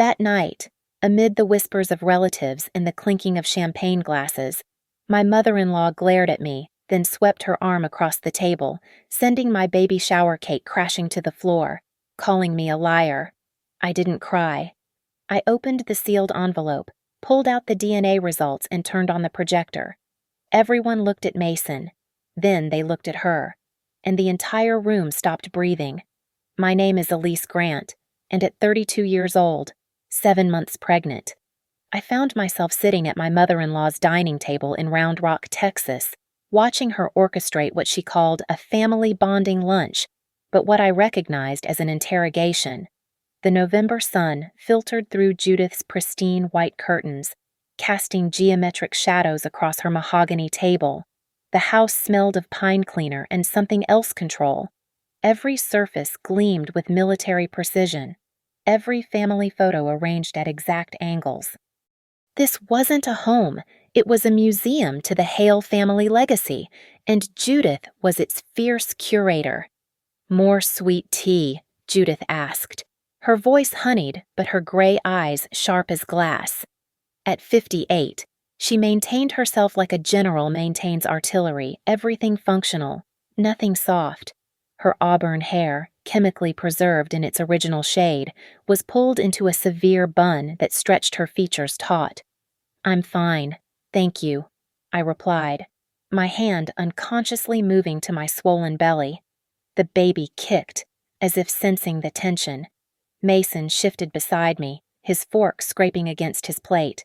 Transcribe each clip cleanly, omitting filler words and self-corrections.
That night, amid the whispers of relatives and the clinking of champagne glasses, my mother-in-law glared at me, then swept her arm across the table, sending my baby shower cake crashing to the floor, calling me a liar. I didn't cry. I opened the sealed envelope, pulled out the DNA results, and turned on the projector. Everyone looked at Mason. Then they looked at her, and the entire room stopped breathing. My name is Elise Grant, and at 32 years old, 7 months pregnant, I found myself sitting at my mother-in-law's dining table in Round Rock, Texas, watching her orchestrate what she called a family bonding lunch, but what I recognized as an interrogation. The November sun filtered through Judith's pristine white curtains, casting geometric shadows across her mahogany table. The house smelled of pine cleaner and something else control. Every surface gleamed with military precision, every family photo arranged at exact angles. This wasn't a home, it was a museum to the Hale family legacy, and Judith was its fierce curator. "More sweet tea?" Judith asked, her voice honeyed but her gray eyes sharp as glass. At 58, she maintained herself like a general maintains artillery, everything functional, nothing soft. Her auburn hair, chemically preserved in its original shade, was pulled into a severe bun that stretched her features taut. "I'm fine, thank you," I replied, my hand unconsciously moving to my swollen belly. The baby kicked, as if sensing the tension. Mason shifted beside me, his fork scraping against his plate.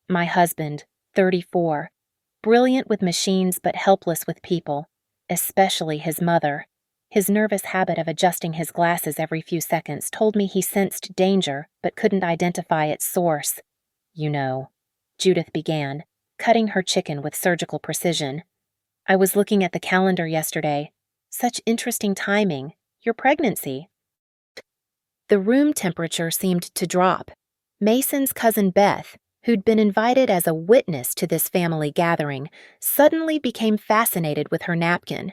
My husband, 34, brilliant with machines but helpless with people, especially his mother. His nervous habit of adjusting his glasses every few seconds told me he sensed danger but couldn't identify its source. "You know," Judith began, cutting her chicken with surgical precision. "I was looking at the calendar yesterday. Such interesting timing. Your pregnancy." The room temperature seemed to drop. Mason's cousin Beth, who'd been invited as a witness to this family gathering, suddenly became fascinated with her napkin.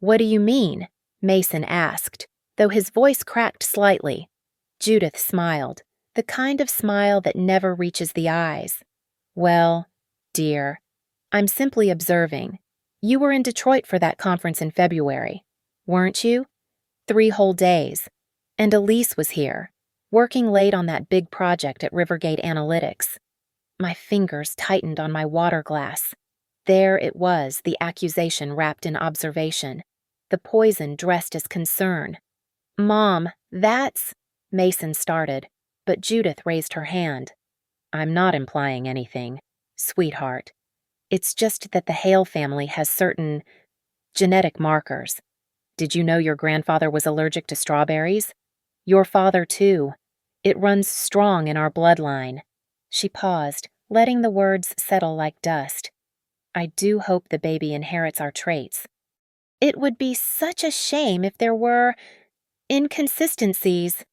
"What do you mean?" Mason asked, though his voice cracked slightly. Judith smiled, the kind of smile that never reaches the eyes. "Well, dear, I'm simply observing. You were in Detroit for that conference in February, weren't you? 3 whole days. And Elise was here, working late on that big project at Rivergate Analytics." My fingers tightened on my water glass. There it was, the accusation wrapped in observation, the poison dressed as concern. "Mom, that's—" Mason started, but Judith raised her hand. "I'm not implying anything, sweetheart. It's just that the Hale family has certain genetic markers. Did you know your grandfather was allergic to strawberries? Your father, too. It runs strong in our bloodline." She paused, letting the words settle like dust. "I do hope the baby inherits our traits. It would be such a shame if there were inconsistencies."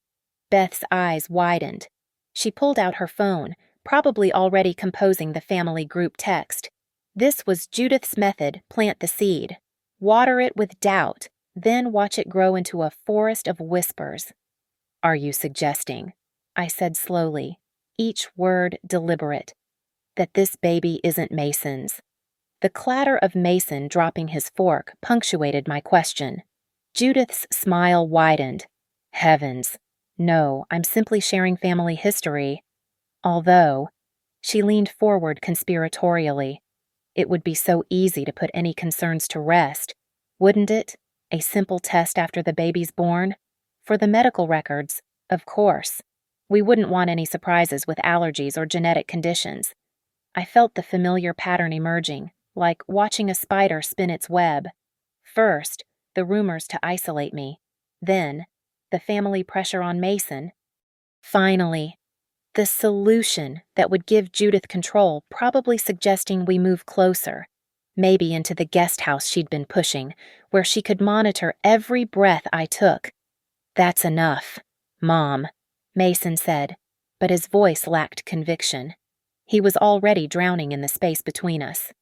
Beth's eyes widened. She pulled out her phone, probably already composing the family group text. This was Judith's method: plant the seed, water it with doubt, then watch it grow into a forest of whispers. "Are you suggesting," I said slowly, each word deliberate, "that this baby isn't Mason's?" The clatter of Mason dropping his fork punctuated my question. Judith's smile widened. "Heavens, no, I'm simply sharing family history. Although," she leaned forward conspiratorially, "it would be so easy to put any concerns to rest, wouldn't it? A simple test after the baby's born? For the medical records, of course. We wouldn't want any surprises with allergies or genetic conditions." I felt the familiar pattern emerging, like watching a spider spin its web. First, the rumors to isolate me. Then, the family pressure on Mason. Finally, the solution that would give Judith control, probably suggesting we move closer, maybe into the guest house she'd been pushing, where she could monitor every breath I took. "That's enough, Mom," Mason said, but his voice lacked conviction. He was already drowning in the space between us.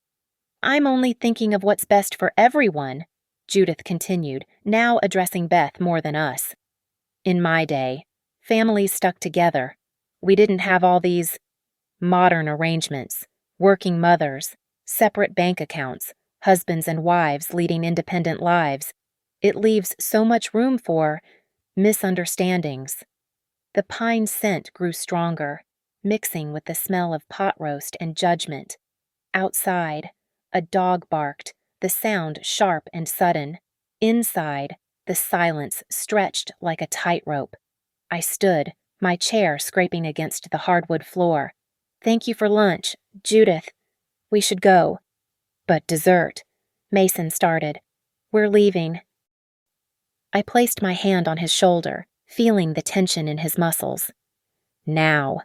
"I'm only thinking of what's best for everyone," Judith continued, now addressing Beth more than us. "In my day, families stuck together. We didn't have all these modern arrangements, working mothers, separate bank accounts, husbands and wives leading independent lives. It leaves so much room for misunderstandings. The pine scent grew stronger, mixing with the smell of pot roast and judgment. Outside, a dog barked, the sound sharp and sudden. Inside, the silence stretched like a tightrope. I stood, my chair scraping against the hardwood floor. "Thank you for lunch, Judith. We should go." "But dessert," Mason started. "We're leaving." I placed my hand on his shoulder, feeling the tension in his muscles. "Now."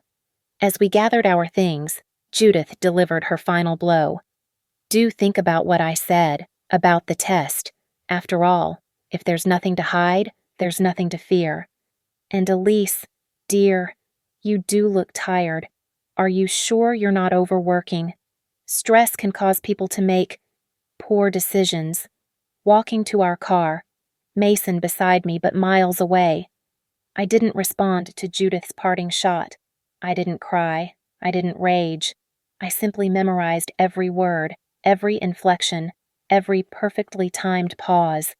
As we gathered our things, Judith delivered her final blow. "Do think about what I said, about the test. After all, if there's nothing to hide, there's nothing to fear. And Elise, dear, you do look tired. Are you sure you're not overworking? Stress can cause people to make poor decisions." Walking to our car, Mason beside me but miles away. I didn't respond to Judith's parting shot. I didn't cry. I didn't rage. I simply memorized every word, every inflection, every perfectly timed pause.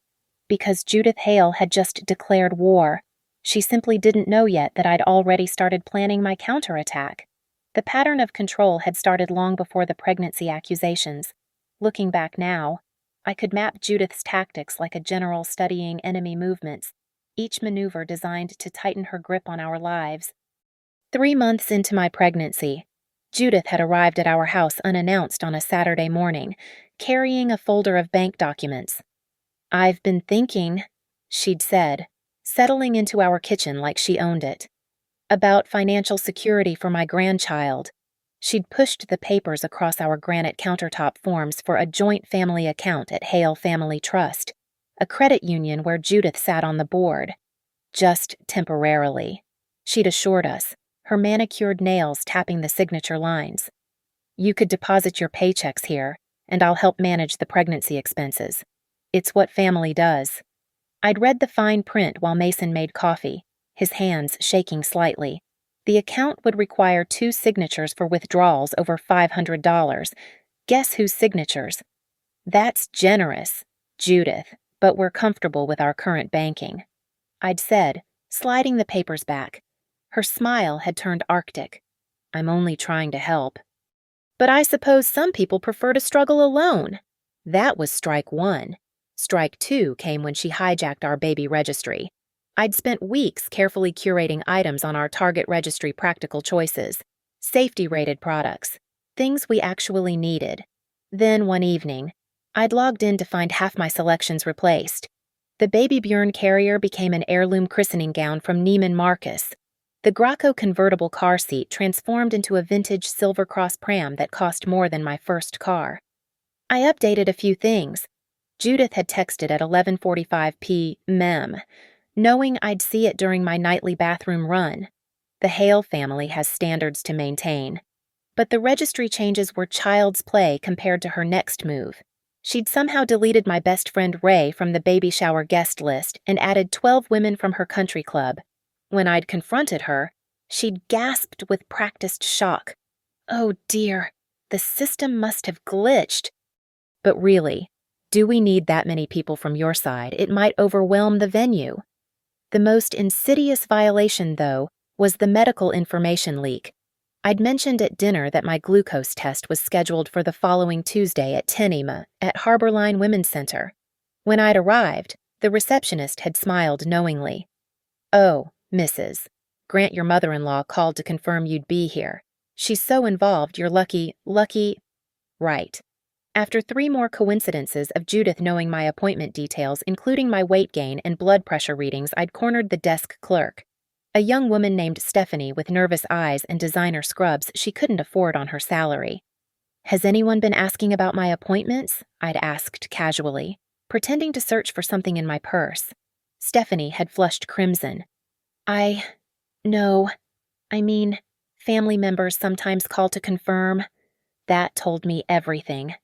Because Judith Hale had just declared war, she simply didn't know yet that I'd already started planning my counterattack. The pattern of control had started long before the pregnancy accusations. Looking back now, I could map Judith's tactics like a general studying enemy movements, each maneuver designed to tighten her grip on our lives. 3 months into my pregnancy, Judith had arrived at our house unannounced on a Saturday morning, carrying a folder of bank documents. "I've been thinking," she'd said, settling into our kitchen like she owned it, "about financial security for my grandchild." She'd pushed the papers across our granite countertop forms for a joint family account at Hale Family Trust, a credit union where Judith sat on the board. Just temporarily, she'd assured us, her manicured nails tapping the signature lines. "You could deposit your paychecks here, and I'll help manage the pregnancy expenses. It's what family does." I'd read the fine print while Mason made coffee, his hands shaking slightly. The account would require 2 signatures for withdrawals over $500. Guess whose signatures? "That's generous, Judith, but we're comfortable with our current banking," I'd said, sliding the papers back. Her smile had turned arctic. "I'm only trying to help." "But I suppose some people prefer to struggle alone." That was strike 1. Strike 2 came when she hijacked our baby registry. I'd spent weeks carefully curating items on our Target registry practical choices, safety-rated products, things we actually needed. Then one evening, I'd logged in to find half my selections replaced. The Baby Bjorn carrier became an heirloom christening gown from Neiman Marcus. The Graco convertible car seat transformed into a vintage Silver Cross pram that cost more than my first car. I updated a few things. Judith had texted at 11:45 p.m., knowing I'd see it during my nightly bathroom run. The Hale family has standards to maintain. But the registry changes were child's play compared to her next move. She'd somehow deleted my best friend Ray from the baby shower guest list and added 12 women from her country club. When I'd confronted her, she'd gasped with practiced shock. "Oh dear, the system must have glitched." But really, do we need that many people from your side? It might overwhelm the venue. The most insidious violation, though, was the medical information leak. I'd mentioned at dinner that my glucose test was scheduled for the following Tuesday at 10 a.m. at Harborline Women's Center. When I'd arrived, the receptionist had smiled knowingly. "Oh, Mrs. Grant, your mother-in-law called to confirm you'd be here. She's so involved, you're lucky. Right." After 3 more coincidences of Judith knowing my appointment details, including my weight gain and blood pressure readings, I'd cornered the desk clerk. A young woman named Stephanie with nervous eyes and designer scrubs she couldn't afford on her salary. "Has anyone been asking about my appointments?" I'd asked casually, pretending to search for something in my purse. Stephanie had flushed crimson. No. I mean, family members sometimes call to confirm." That told me everything.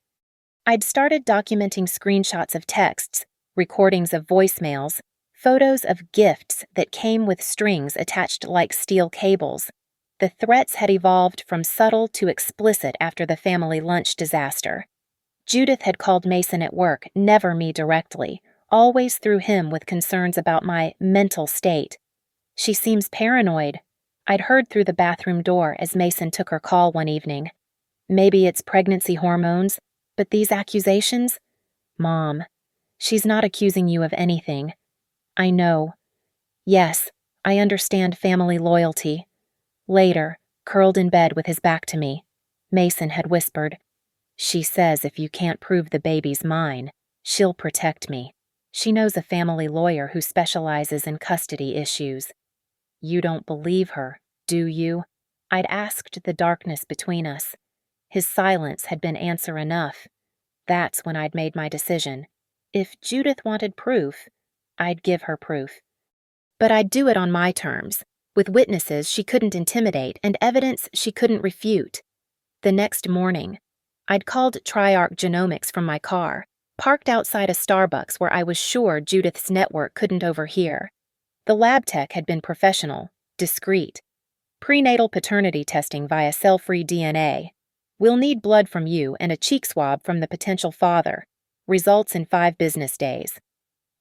I'd started documenting screenshots of texts, recordings of voicemails, photos of gifts that came with strings attached like steel cables. The threats had evolved from subtle to explicit after the family lunch disaster. Judith had called Mason at work, never me directly, always through him with concerns about my mental state. She seems paranoid, I'd heard through the bathroom door as Mason took her call one evening. Maybe it's pregnancy hormones, but these accusations? Mom, she's not accusing you of anything. I know. Yes, I understand family loyalty. Later, curled in bed with his back to me, Mason had whispered, "She says if you can't prove the baby's mine, she'll protect me. She knows a family lawyer who specializes in custody issues." You don't believe her, do you? I'd asked the darkness between us. His silence had been answer enough. That's when I'd made my decision. If Judith wanted proof, I'd give her proof. But I'd do it on my terms, with witnesses she couldn't intimidate and evidence she couldn't refute. The next morning, I'd called Triarch Genomics from my car, parked outside a Starbucks where I was sure Judith's network couldn't overhear. The lab tech had been professional, discreet. Prenatal paternity testing via cell-free DNA. We'll need blood from you and a cheek swab from the potential father. Results in 5 business days.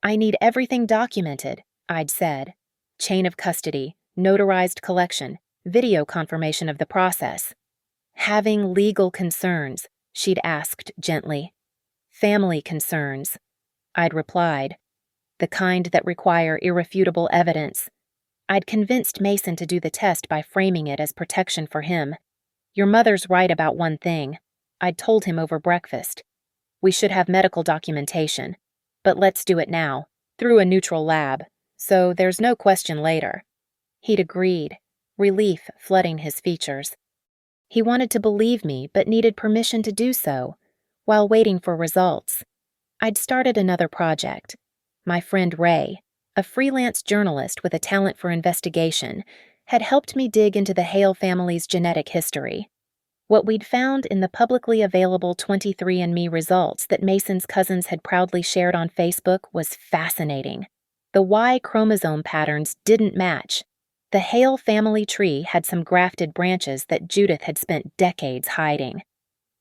I need everything documented, I'd said. Chain of custody, notarized collection, video confirmation of the process. Having legal concerns, she'd asked gently. Family concerns, I'd replied. The kind that require irrefutable evidence. I'd convinced Mason to do the test by framing it as protection for him. Your mother's right about one thing, I'd told him over breakfast. We should have medical documentation, but let's do it now, through a neutral lab, so there's no question later. He'd agreed, relief flooding his features. He wanted to believe me, but needed permission to do so, while waiting for results. I'd started another project. My friend Ray, a freelance journalist with a talent for investigation, had helped me dig into the Hale family's genetic history. What we'd found in the publicly available 23andMe results that Mason's cousins had proudly shared on Facebook was fascinating. The Y chromosome patterns didn't match. The Hale family tree had some grafted branches that Judith had spent decades hiding.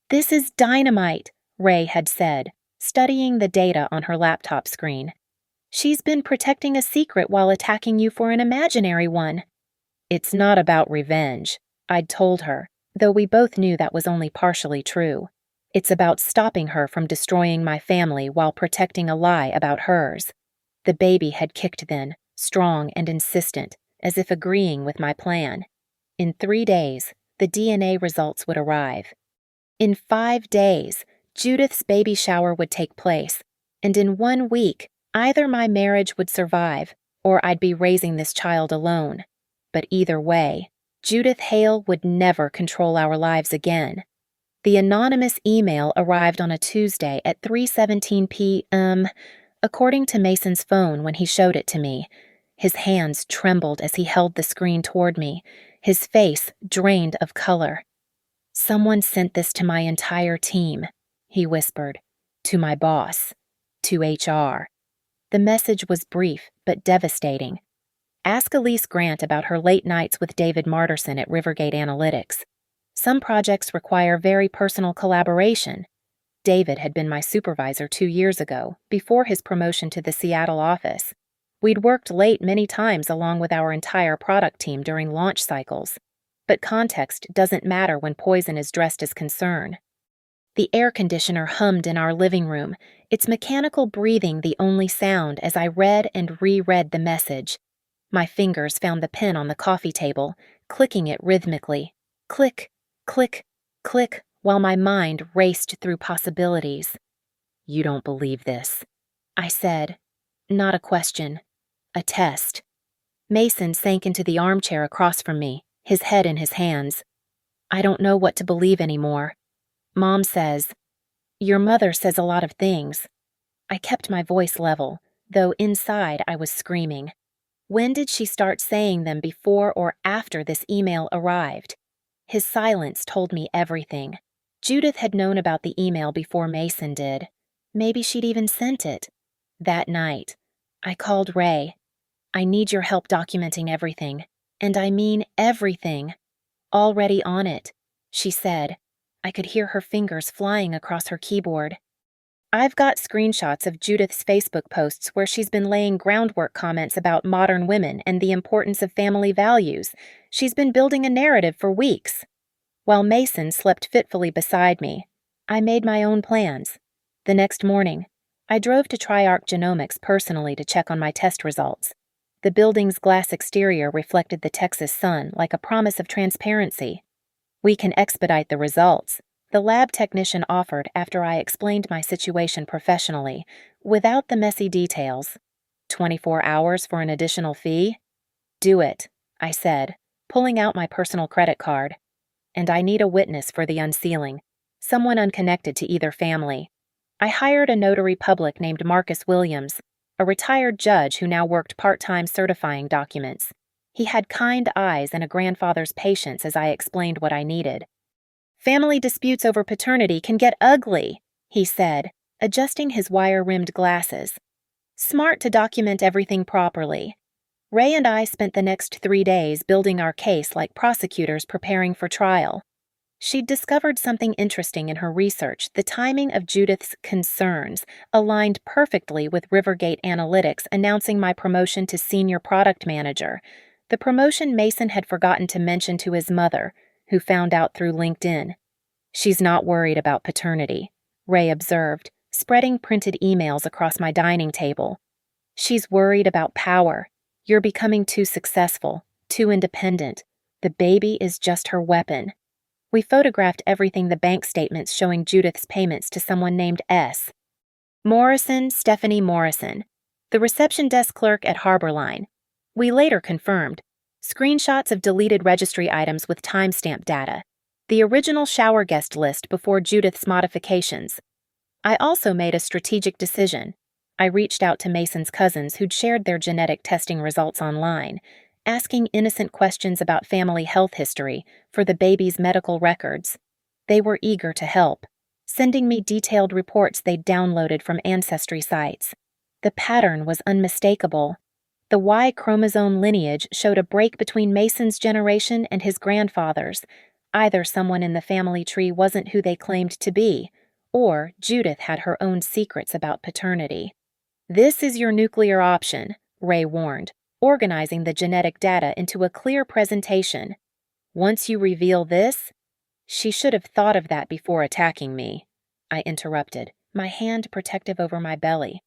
"This is dynamite," Ray had said, studying the data on her laptop screen. "She's been protecting a secret while attacking you for an imaginary one." It's not about revenge, I'd told her, though we both knew that was only partially true. It's about stopping her from destroying my family while protecting a lie about hers. The baby had kicked then, strong and insistent, as if agreeing with my plan. In 3 days, the DNA results would arrive. In 5 days, Judith's baby shower would take place, and in 1 week, either my marriage would survive, or I'd be raising this child alone. But either way, Judith Hale would never control our lives again. The anonymous email arrived on a Tuesday at 3:17 p.m., according to Mason's phone when he showed it to me. His hands trembled as he held the screen toward me, his face drained of color. "Someone sent this to my entire team," he whispered. "To my boss. To HR." The message was brief but devastating. Ask Elise Grant about her late nights with David Marterson at Rivergate Analytics. Some projects require very personal collaboration. David had been my supervisor 2 years ago, before his promotion to the Seattle office. We'd worked late many times along with our entire product team during launch cycles. But context doesn't matter when poison is dressed as concern. The air conditioner hummed in our living room, its mechanical breathing the only sound as I read and reread the message. My fingers found the pen on the coffee table, clicking it rhythmically. Click, click, click, while my mind raced through possibilities. "You don't believe this," I said. Not a question. A test. Mason sank into the armchair across from me, his head in his hands. "I don't know what to believe anymore. Mom says, your mother says a lot of things." I kept my voice level, though inside I was screaming. When did she start saying them, before or after this email arrived? His silence told me everything. Judith had known about the email before Mason did. Maybe she'd even sent it. That night, I called Ray. "I need your help documenting everything. And I mean everything." Already on it, she said. I could hear her fingers flying across her keyboard. I've got screenshots of Judith's Facebook posts where she's been laying groundwork comments about modern women and the importance of family values. She's been building a narrative for weeks. While Mason slept fitfully beside me, I made my own plans. The next morning, I drove to Triarch Genomics personally to check on my test results. The building's glass exterior reflected the Texas sun like a promise of transparency. "We can expedite the results," the lab technician offered after I explained my situation professionally, without the messy details. 24 hours for an additional fee? "Do it," I said, pulling out my personal credit card. "And I need a witness for the unsealing, someone unconnected to either family." I hired a notary public named Marcus Williams, a retired judge who now worked part-time certifying documents. He had kind eyes and a grandfather's patience as I explained what I needed. "Family disputes over paternity can get ugly," he said, adjusting his wire-rimmed glasses. "Smart to document everything properly." Ray and I spent the next 3 days building our case like prosecutors preparing for trial. She'd discovered something interesting in her research. The timing of Judith's concerns aligned perfectly with Rivergate Analytics announcing my promotion to senior product manager, the promotion Mason had forgotten to mention to his mother, who found out through LinkedIn. "She's not worried about paternity," Ray observed, spreading printed emails across my dining table. "She's worried about power. You're becoming too successful, too independent. The baby is just her weapon." We photographed everything, the bank statements showing Judith's payments to someone named S. Morrison, Stephanie Morrison, the reception desk clerk at Harborline. We later confirmed. Screenshots of deleted registry items with timestamp data. The original shower guest list before Judith's modifications. I also made a strategic decision. I reached out to Mason's cousins who'd shared their genetic testing results online, asking innocent questions about family health history for the baby's medical records. They were eager to help, sending me detailed reports they'd downloaded from ancestry sites. The pattern was unmistakable. The Y chromosome lineage showed a break between Mason's generation and his grandfather's. Either someone in the family tree wasn't who they claimed to be, or Judith had her own secrets about paternity. "This is your nuclear option," Ray warned, organizing the genetic data into a clear presentation. "Once you reveal this—" "She should have thought of that before attacking me," I interrupted, my hand protective over my belly.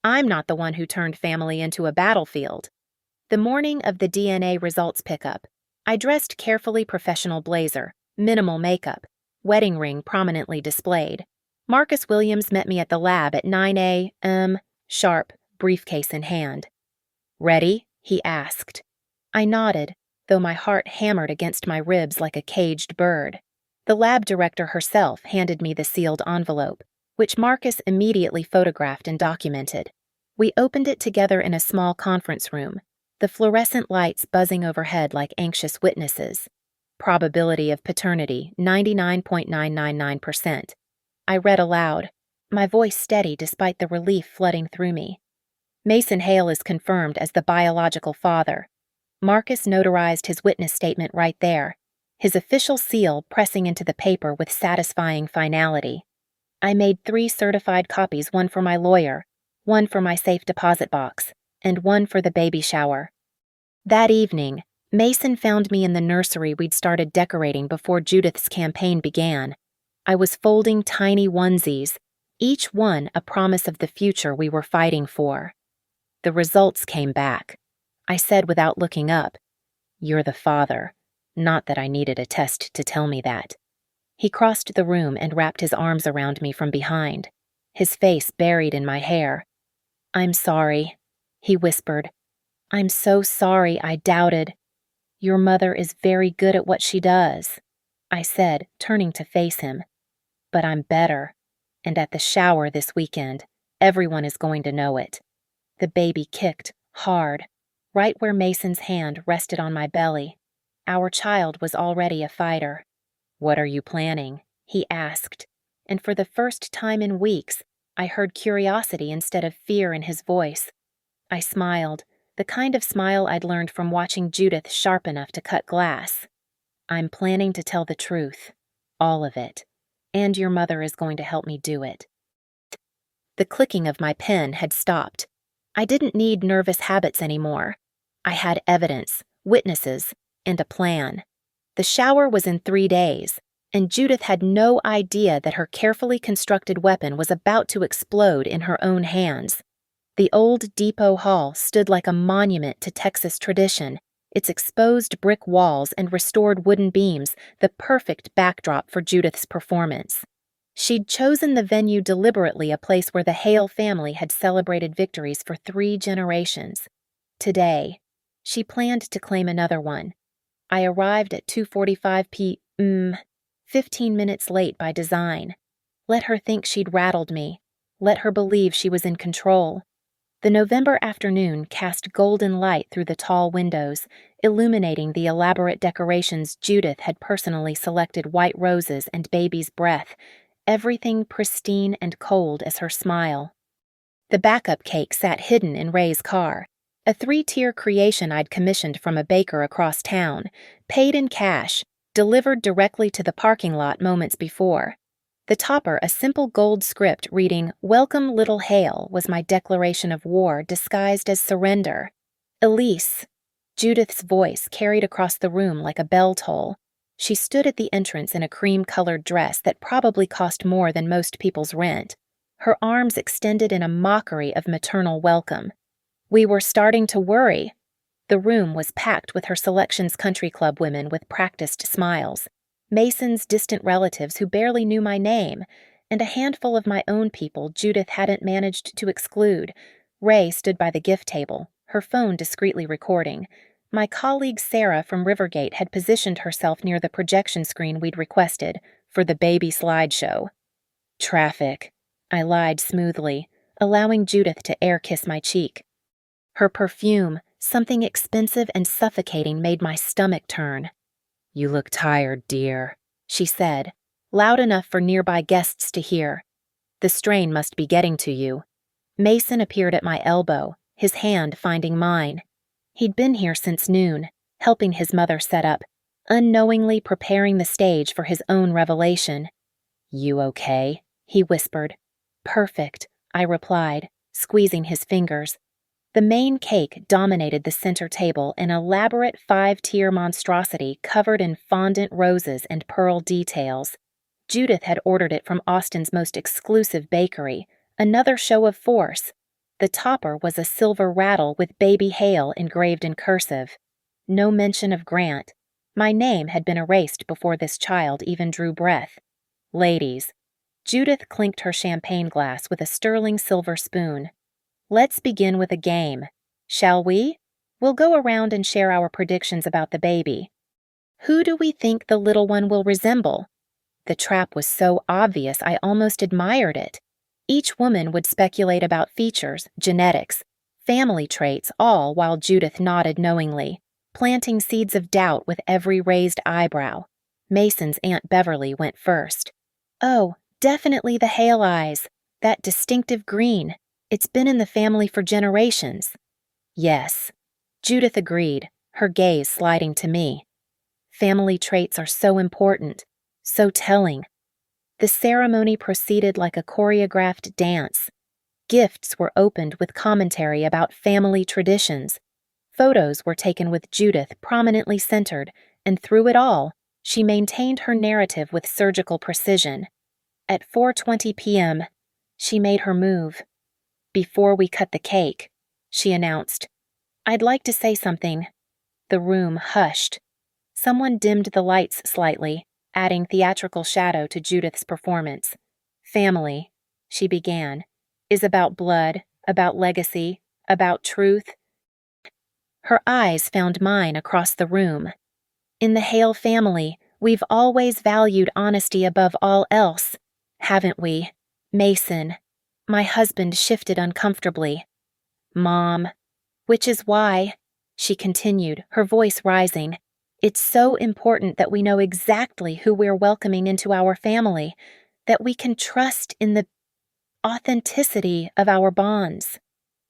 "I'm not the one who turned family into a battlefield." The morning of the DNA results pickup, I dressed carefully, professional blazer, minimal makeup, wedding ring prominently displayed. Marcus Williams met me at the lab at 9 a.m. sharp, briefcase in hand. "Ready?" he asked. I nodded, though my heart hammered against my ribs like a caged bird. The lab director herself handed me the sealed envelope, which Marcus immediately photographed and documented. We opened it together in a small conference room, the fluorescent lights buzzing overhead like anxious witnesses. Probability of paternity, 99.999%. I read aloud, my voice steady despite the relief flooding through me. "Mason Hale is confirmed as the biological father." Marcus notarized his witness statement right there, his official seal pressing into the paper with satisfying finality. I made 3 certified copies, one for my lawyer, one for my safe deposit box, and one for the baby shower. That evening, Mason found me in the nursery we'd started decorating before Judith's campaign began. I was folding tiny onesies, each one a promise of the future we were fighting for. The results came back. I said without looking up, "You're the father." Not that I needed a test to tell me that. He crossed the room and wrapped his arms around me from behind, his face buried in my hair. "I'm sorry," he whispered. "I'm so sorry I doubted. Your mother is very good at what she does," I said, turning to face him. "But I'm better, and at the shower this weekend, everyone is going to know it." The baby kicked, hard, right where Mason's hand rested on my belly. Our child was already a fighter. "What are you planning?" he asked, and for the first time in weeks, I heard curiosity instead of fear in his voice. I smiled, the kind of smile I'd learned from watching Judith sharp enough to cut glass. I'm planning to tell the truth. All of it. And your mother is going to help me do it. The clicking of my pen had stopped. I didn't need nervous habits anymore. I had evidence, witnesses, and a plan. The shower was in 3 days, and Judith had no idea that her carefully constructed weapon was about to explode in her own hands. The old depot hall stood like a monument to Texas tradition, its exposed brick walls and restored wooden beams the perfect backdrop for Judith's performance. She'd chosen the venue deliberately, a place where the Hale family had celebrated victories for 3 generations. Today, she planned to claim another one. I arrived at 2:45 p.m., 15 minutes late by design. Let her think she'd rattled me. Let her believe she was in control. The November afternoon cast golden light through the tall windows, illuminating the elaborate decorations Judith had personally selected: white roses and baby's breath, everything pristine and cold as her smile. The backup cake sat hidden in Ray's car, a 3-tier creation I'd commissioned from a baker across town, paid in cash, delivered directly to the parking lot moments before. The topper, a simple gold script reading, "Welcome, Little Hale," was my declaration of war disguised as surrender. "Elise," Judith's voice carried across the room like a bell toll. She stood at the entrance in a cream-colored dress that probably cost more than most people's rent, her arms extended in a mockery of maternal welcome. We were starting to worry. The room was packed with her selection's country club women with practiced smiles, Mason's distant relatives who barely knew my name, and a handful of my own people Judith hadn't managed to exclude. Ray stood by the gift table, her phone discreetly recording. My colleague Sarah from Rivergate had positioned herself near the projection screen we'd requested for the baby slideshow. "Traffic," I lied smoothly, allowing Judith to air-kiss my cheek. Her perfume, something expensive and suffocating, made my stomach turn. "You look tired, dear," she said, loud enough for nearby guests to hear. "The strain must be getting to you." Mason appeared at my elbow, his hand finding mine. He'd been here since noon, helping his mother set up, unknowingly preparing the stage for his own revelation. "You okay?" he whispered. "Perfect," I replied, squeezing his fingers. The main cake dominated the center table, an elaborate 5-tier monstrosity covered in fondant roses and pearl details. Judith had ordered it from Austin's most exclusive bakery, another show of force. The topper was a silver rattle with Baby Hale engraved in cursive. No mention of Grant. My name had been erased before this child even drew breath. "Ladies," Judith clinked her champagne glass with a sterling silver spoon. "Let's begin with a game. Shall we? We'll go around and share our predictions about the baby. Who do we think the little one will resemble?" The trap was so obvious I almost admired it. Each woman would speculate about features, genetics, family traits, all while Judith nodded knowingly, planting seeds of doubt with every raised eyebrow. Mason's Aunt Beverly went first. "Oh, definitely the Hale eyes. That distinctive green. It's been in the family for generations." "Yes," Judith agreed, her gaze sliding to me. "Family traits are so important, so telling." The ceremony proceeded like a choreographed dance. Gifts were opened with commentary about family traditions. Photos were taken with Judith prominently centered, and through it all, she maintained her narrative with surgical precision. At 4:20 p.m., she made her move. "Before we cut the cake," she announced, "I'd like to say something." The room hushed. Someone dimmed the lights slightly, adding theatrical shadow to Judith's performance. "Family," she began, "is about blood, about legacy, about truth." Her eyes found mine across the room. "In the Hale family, we've always valued honesty above all else, haven't we, Mason?" My husband shifted uncomfortably. "Mom, which is why," she continued, her voice rising, "it's so important that we know exactly who we're welcoming into our family, that we can trust in the authenticity of our bonds."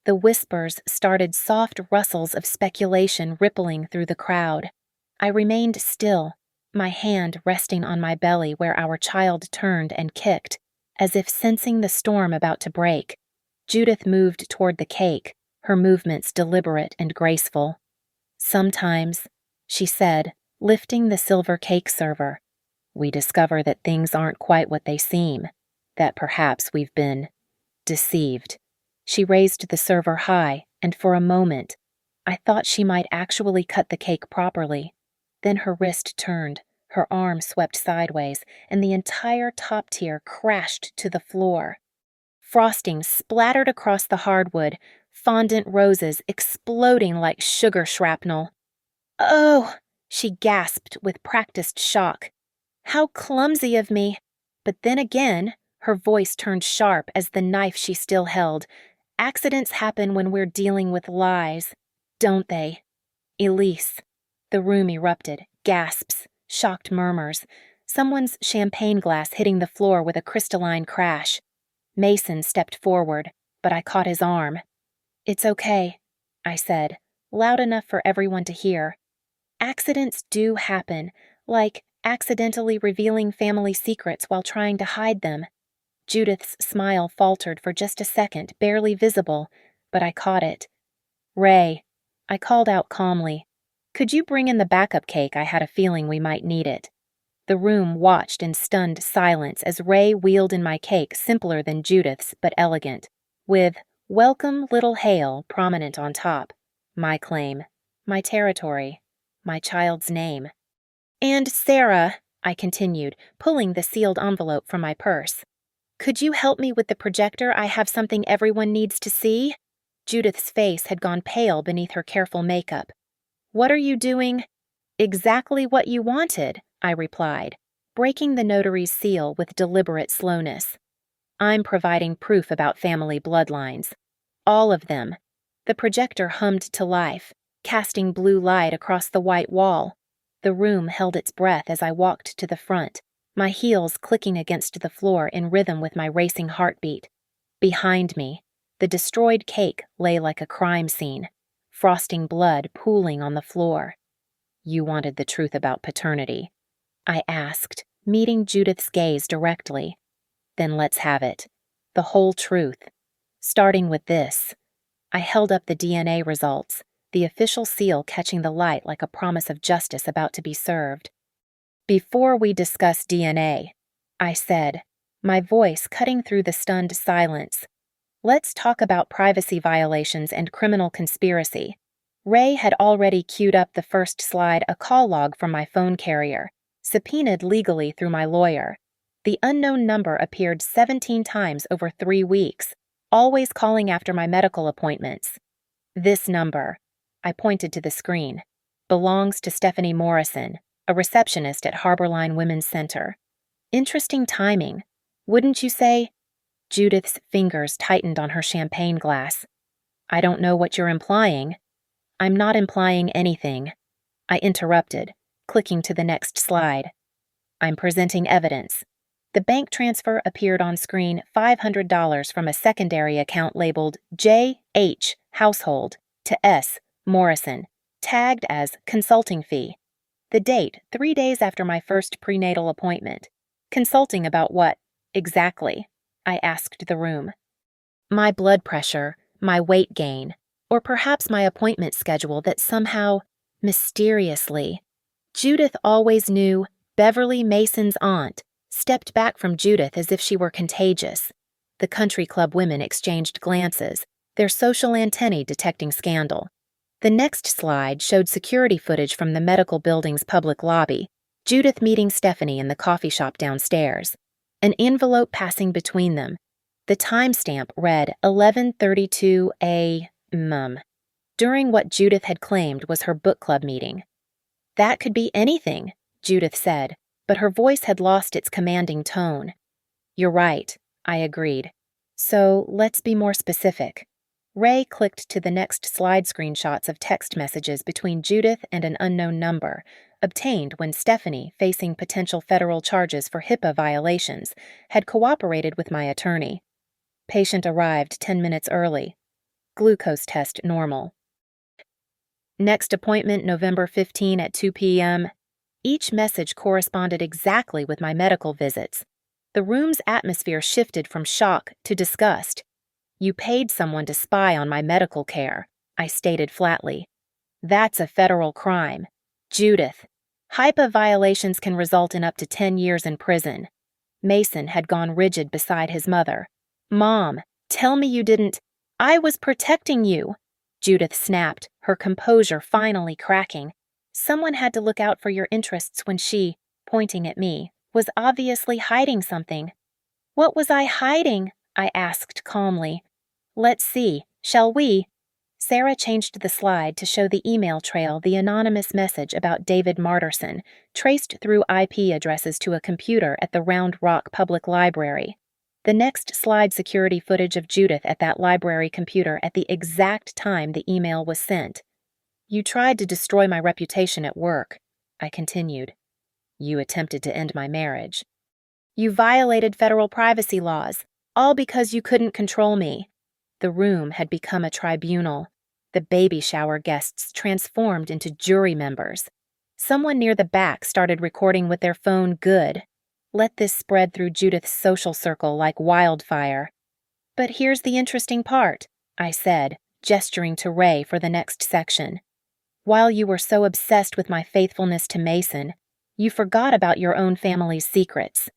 The whispers started soft rustles of speculation rippling through the crowd. I remained still, my hand resting on my belly where our child turned and kicked, as if sensing the storm about to break. Judith moved toward the cake, her movements deliberate and graceful. "Sometimes," she said, lifting the silver cake server, "we discover that things aren't quite what they seem, that perhaps we've been deceived." She raised the server high, and for a moment, I thought she might actually cut the cake properly. Then her wrist turned, her arm swept sideways, and the entire top tier crashed to the floor. Frosting splattered across the hardwood, fondant roses exploding like sugar shrapnel. "Oh!" she gasped with practiced shock. "How clumsy of me!" But then again, her voice turned sharp as the knife she still held. "Accidents happen when we're dealing with lies, don't they?" "Elise." The room erupted, gasps, shocked murmurs, someone's champagne glass hitting the floor with a crystalline crash. Mason stepped forward, but I caught his arm. "It's okay," I said, loud enough for everyone to hear. "Accidents do happen, like accidentally revealing family secrets while trying to hide them." Judith's smile faltered for just a second, barely visible, but I caught it. "Ray," I called out calmly, "could you bring in the backup cake? I had a feeling we might need it." The room watched in stunned silence as Ray wheeled in my cake, simpler than Judith's, but elegant, with "Welcome, Little Hale" prominent on top. My claim, my territory, my child's name. "And Sarah," I continued, pulling the sealed envelope from my purse, "could you help me with the projector? I have something everyone needs to see." Judith's face had gone pale beneath her careful makeup. "What are you doing?" "Exactly what you wanted," I replied, breaking the notary's seal with deliberate slowness. "I'm providing proof about family bloodlines. All of them." The projector hummed to life, casting blue light across the white wall. The room held its breath as I walked to the front, my heels clicking against the floor in rhythm with my racing heartbeat. Behind me, the destroyed cake lay like a crime scene, frosting blood pooling on the floor. "You wanted the truth about paternity?" I asked, meeting Judith's gaze directly. "Then let's have it. The whole truth. Starting with this." I held up the DNA results, the official seal catching the light like a promise of justice about to be served. "Before we discuss DNA," I said, my voice cutting through the stunned silence, "let's talk about privacy violations and criminal conspiracy." Ray had already queued up the first slide, a call log from my phone carrier, subpoenaed legally through my lawyer. The unknown number appeared 17 times over 3 weeks, always calling after my medical appointments. "This number," I pointed to the screen, "belongs to Stephanie Morrison, a receptionist at Harborline Women's Center." "Interesting timing, wouldn't you say?" Judith's fingers tightened on her champagne glass. "I don't know what you're implying." "I'm not implying anything," I interrupted, clicking to the next slide. "I'm presenting evidence." The bank transfer appeared on screen, $500 from a secondary account labeled J.H. Household to S. Morrison, tagged as consulting fee. The date, 3 days after my first prenatal appointment. "Consulting about what, exactly?" I asked the room. "My blood pressure, my weight gain, or perhaps my appointment schedule that somehow, mysteriously." Judith always knew. Beverly Mason's aunt stepped back from Judith as if she were contagious. The country club women exchanged glances, their social antennae detecting scandal. The next slide showed security footage from the medical building's public lobby, Judith meeting Stephanie in the coffee shop downstairs, an envelope passing between them. The timestamp read 11:32 a.m. during what Judith had claimed was her book club meeting. "That could be anything," Judith said, but her voice had lost its commanding tone. "You're right," I agreed. "So let's be more specific." Ray clicked to the next slide screenshots of text messages between Judith and an unknown number, obtained when Stephanie, facing potential federal charges for HIPAA violations, had cooperated with my attorney. "Patient arrived 10 minutes early. Glucose test normal. Next appointment November 15 at 2 p.m. Each message corresponded exactly with my medical visits. The room's atmosphere shifted from shock to disgust. "You paid someone to spy on my medical care," I stated flatly. "That's a federal crime. Judith, HIPAA violations can result in up to 10 years in prison." Mason had gone rigid beside his mother. "Mom, tell me you didn't—" "I was protecting you," Judith snapped, her composure finally cracking. "Someone had to look out for your interests when she," pointing at me, "was obviously hiding something." "What was I hiding?" I asked calmly. "Let's see, shall we?" Sarah changed the slide to show the email trail the anonymous message about David Marterson, traced through IP addresses to a computer at the Round Rock Public Library. The next slide security footage of Judith at that library computer at the exact time the email was sent. "You tried to destroy my reputation at work," I continued. "You attempted to end my marriage. You violated federal privacy laws, all because you couldn't control me." The room had become a tribunal. The baby shower guests transformed into jury members. Someone near the back started recording with their phone. Good. Let this spread through Judith's social circle like wildfire. "But here's the interesting part," I said, gesturing to Ray for the next section. "While you were so obsessed with my faithfulness to Mason, you forgot about your own family's secrets."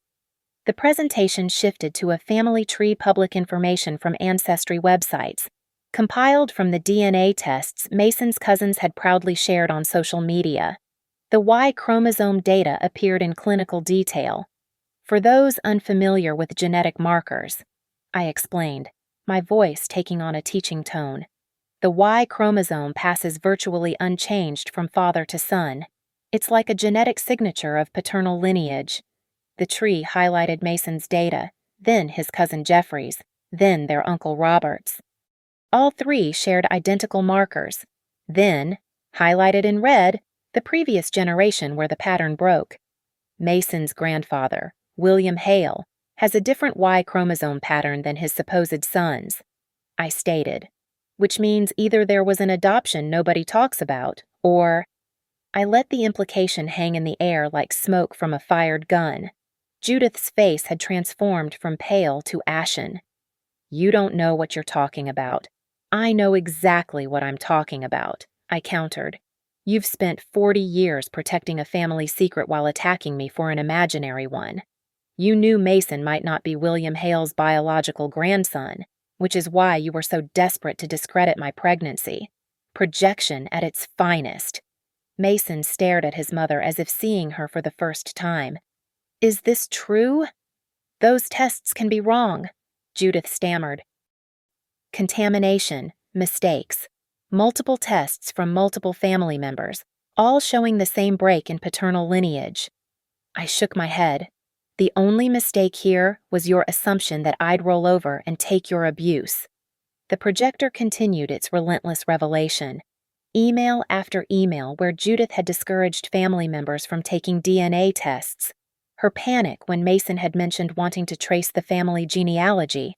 The presentation shifted to a family tree public information from ancestry websites, compiled from the DNA tests Mason's cousins had proudly shared on social media. The Y chromosome data appeared in clinical detail. "For those unfamiliar with genetic markers," I explained, my voice taking on a teaching tone, "the Y chromosome passes virtually unchanged from father to son. It's like a genetic signature of paternal lineage." The tree highlighted Mason's data, then his cousin Jeffrey's, then their uncle Robert's. All three shared identical markers. Then, highlighted in red, the previous generation where the pattern broke. Mason's grandfather, William Hale, has a different Y chromosome pattern than his supposed son's, I stated, which means either there was an adoption nobody talks about, or— I let the implication hang in the air like smoke from a fired gun. Judith's face had transformed from pale to ashen. "You don't know what you're talking about." "I know exactly what I'm talking about," I countered. "You've spent 40 years protecting a family secret while attacking me for an imaginary one. You knew Mason might not be William Hale's biological grandson, which is why you were so desperate to discredit my pregnancy. Projection at its finest." Mason stared at his mother as if seeing her for the first time. "Is this true?" "Those tests can be wrong," Judith stammered. "Contamination, mistakes, multiple tests from multiple family members, all showing the same break in paternal lineage." I shook my head. "The only mistake here was your assumption that I'd roll over and take your abuse." The projector continued its relentless revelation. Email after email where Judith had discouraged family members from taking DNA tests. Her panic when Mason had mentioned wanting to trace the family genealogy.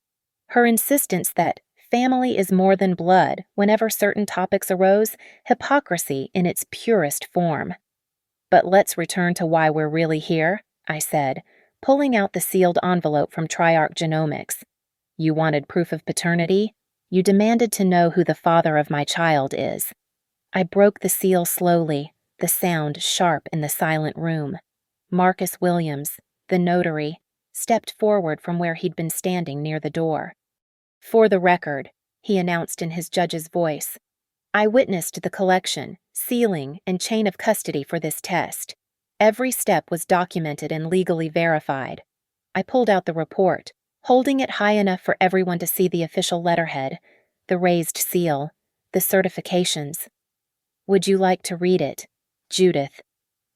Her insistence that family is more than blood whenever certain topics arose, hypocrisy in its purest form. "But let's return to why we're really here," I said, pulling out the sealed envelope from Triarch Genomics. "You wanted proof of paternity? You demanded to know who the father of my child is." I broke the seal slowly, the sound sharp in the silent room. Marcus Williams, the notary, stepped forward from where he'd been standing near the door. "For the record," he announced in his judge's voice, "I witnessed the collection, sealing, and chain of custody for this test. Every step was documented and legally verified." I pulled out the report, holding it high enough for everyone to see the official letterhead, the raised seal, the certifications. "Would you like to read it, Judith?"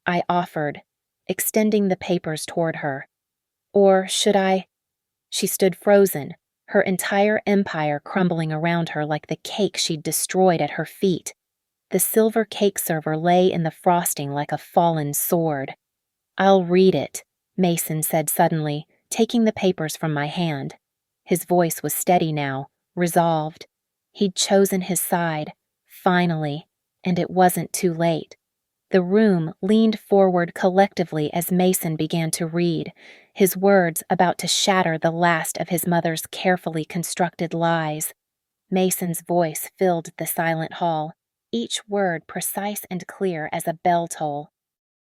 I offered, extending the papers toward her. "Or should I—" She stood frozen, her entire empire crumbling around her like the cake she'd destroyed at her feet. The silver cake server lay in the frosting like a fallen sword. "I'll read it," Mason said suddenly, taking the papers from my hand. His voice was steady now, resolved. He'd chosen his side, finally, and it wasn't too late. The room leaned forward collectively as Mason began to read, his words about to shatter the last of his mother's carefully constructed lies. Mason's voice filled the silent hall, each word precise and clear as a bell toll.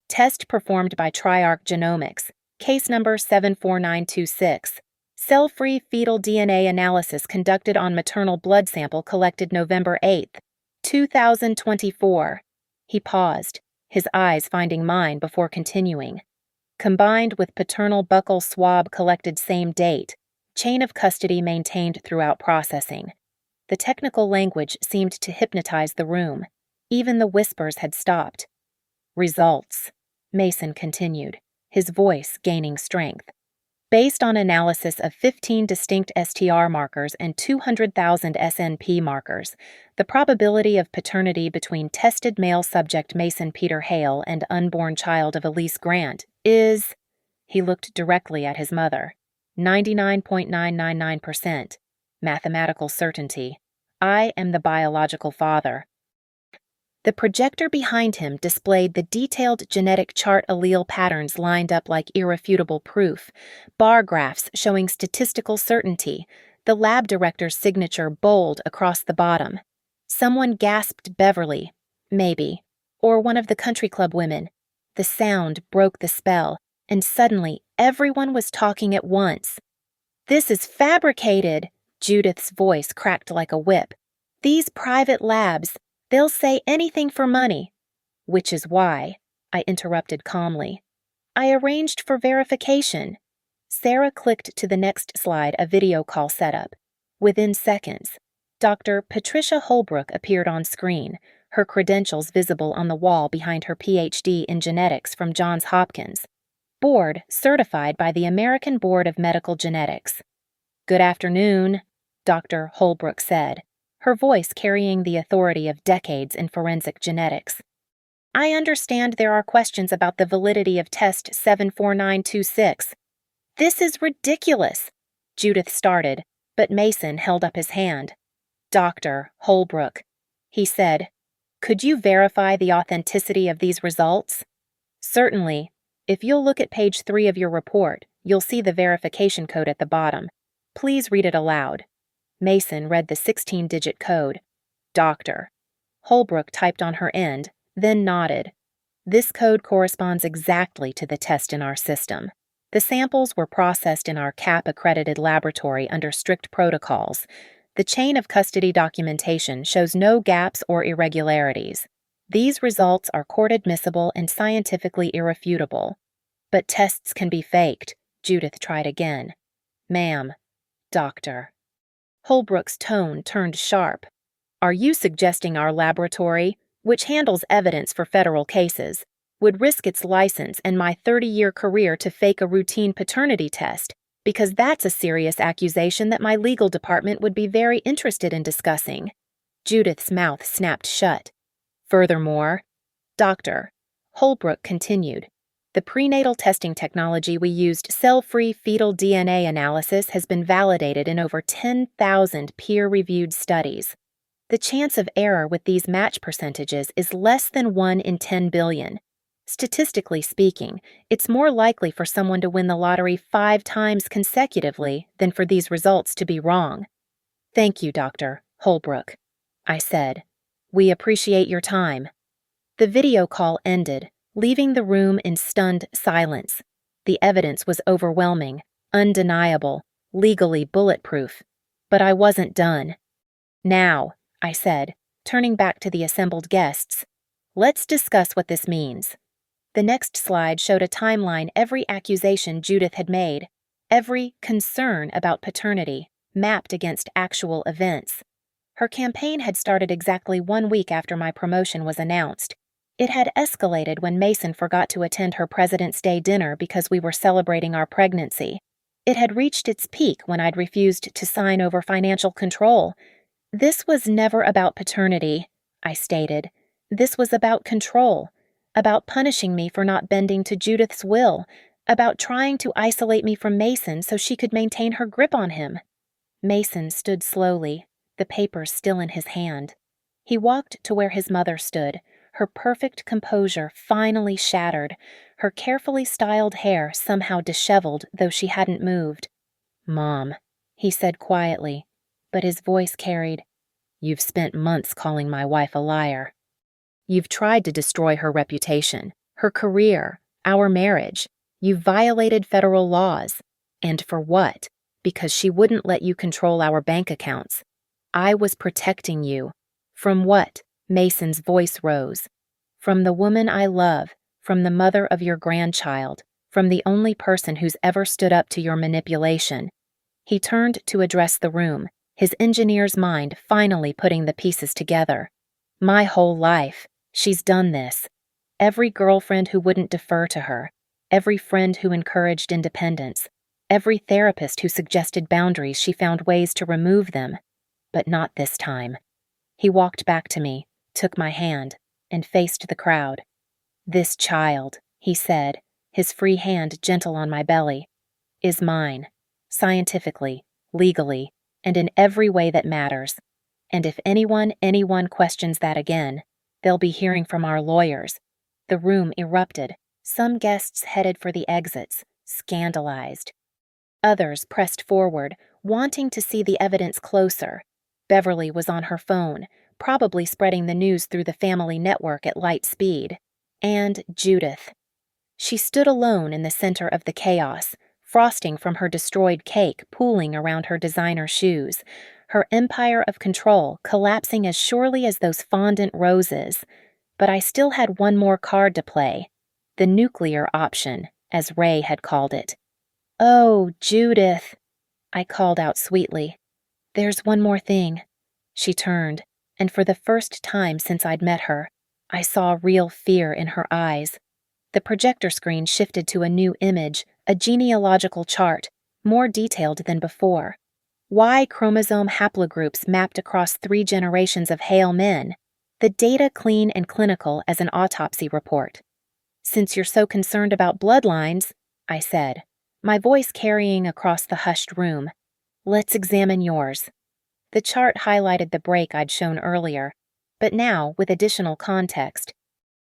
Test performed by Triarch Genomics, case number 74926. Cell-free fetal DNA analysis conducted on maternal blood sample collected November 8, 2024. He paused, his eyes finding mine before continuing. Combined with paternal buccal swab collected same date, chain of custody maintained throughout processing. The technical language seemed to hypnotize the room. Even the whispers had stopped. Results, Mason continued, his voice gaining strength. Based on analysis of 15 distinct STR markers and 200,000 SNP markers, the probability of paternity between tested male subject Mason Peter Hale and unborn child of Elise Grant is, he looked directly at his mother, 99.999%. Mathematical certainty. I am the biological father. The projector behind him displayed the detailed genetic chart allele patterns lined up like irrefutable proof, bar graphs showing statistical certainty, the lab director's signature bold across the bottom. Someone gasped Beverly, maybe, or one of the country club women. The sound broke the spell, and suddenly everyone was talking at once. "This is fabricated," Judith's voice cracked like a whip. "These private labs, they'll say anything for money." "Which is why," I interrupted calmly, "I arranged for verification." Sarah clicked to the next slide, a video call setup. Within seconds, Dr. Patricia Holbrook appeared on screen, her credentials visible on the wall behind her PhD in genetics from Johns Hopkins. Board certified by the American Board of Medical Genetics. "Good afternoon," Dr. Holbrook said, her voice carrying the authority of decades in forensic genetics. "I understand there are questions about the validity of test 74926. "This is ridiculous," Judith started, but Mason held up his hand. "Dr. Holbrook," he said, "could you verify the authenticity of these results?" "Certainly. If you'll look at page 3 of your report, you'll see the verification code at the bottom. Please read it aloud." Mason read the 16-digit code. "Doctor." Holbrook typed on her end, then nodded. "This code corresponds exactly to the test in our system. The samples were processed in our CAP-accredited laboratory under strict protocols. The chain of custody documentation shows no gaps or irregularities. These results are court-admissible and scientifically irrefutable. But tests can be faked," Judith tried again. "Ma'am." "Doctor." Holbrook's tone turned sharp. "Are you suggesting our laboratory, which handles evidence for federal cases, would risk its license and my 30-year career to fake a routine paternity test? Because that's a serious accusation that my legal department would be very interested in discussing." Judith's mouth snapped shut. "Furthermore," Dr. Holbrook continued, "the prenatal testing technology we used, cell-free fetal DNA analysis, has been validated in over 10,000 peer-reviewed studies. The chance of error with these match percentages is less than 1 in 10 billion. Statistically speaking, it's more likely for someone to win the lottery 5 times consecutively than for these results to be wrong." "Thank you, Dr. Holbrook," I said. "We appreciate your time." The video call ended, leaving the room in stunned silence. The evidence was overwhelming, undeniable, legally bulletproof. But I wasn't done. "Now," I said, turning back to the assembled guests, "let's discuss what this means." The next slide showed a timeline every accusation Judith had made, every concern about paternity, mapped against actual events. Her campaign had started exactly 1 week after my promotion was announced. It had escalated when Mason forgot to attend her President's Day dinner because we were celebrating our pregnancy. It had reached its peak when I'd refused to sign over financial control. "This was never about paternity," I stated. "This was about control, about punishing me for not bending to Judith's will, about trying to isolate me from Mason so she could maintain her grip on him." Mason stood slowly, the papers still in his hand. He walked to where his mother stood, her perfect composure finally shattered, her carefully styled hair somehow disheveled though she hadn't moved. "Mom," he said quietly, but his voice carried, "You've spent months calling my wife a liar. You've tried to destroy her reputation, her career, our marriage. You've violated federal laws. And for what? Because she wouldn't let you control our bank accounts. I was protecting you. From what?" Mason's voice rose. "From the woman I love, from the mother of your grandchild, from the only person who's ever stood up to your manipulation." He turned to address the room, his engineer's mind finally putting the pieces together. "My whole life, she's done this. Every girlfriend who wouldn't defer to her, every friend who encouraged independence, every therapist who suggested boundaries, she found ways to remove them. But not this time." He walked back to me, took my hand, and faced the crowd. "This child," he said, his free hand gentle on my belly, "is mine, scientifically, legally, and in every way that matters. And if anyone questions that again, they'll be hearing from our lawyers." The room erupted. Some guests headed for the exits, scandalized. Others pressed forward, wanting to see the evidence closer. Beverly was on her phone, probably spreading the news through the family network at light speed. And Judith. She stood alone in the center of the chaos, frosting from her destroyed cake pooling around her designer shoes, her empire of control collapsing as surely as those fondant roses. But I still had one more card to play. The nuclear option, as Ray had called it. "Oh, Judith," I called out sweetly. "There's one more thing." She turned, and for the first time since I'd met her, I saw real fear in her eyes. The projector screen shifted to a new image, a genealogical chart, more detailed than before. Y chromosome haplogroups mapped across 3 generations of Hale men. The data clean and clinical as an autopsy report. "Since you're so concerned about bloodlines," I said, my voice carrying across the hushed room, "let's examine yours." The chart highlighted the break I'd shown earlier, but now with additional context.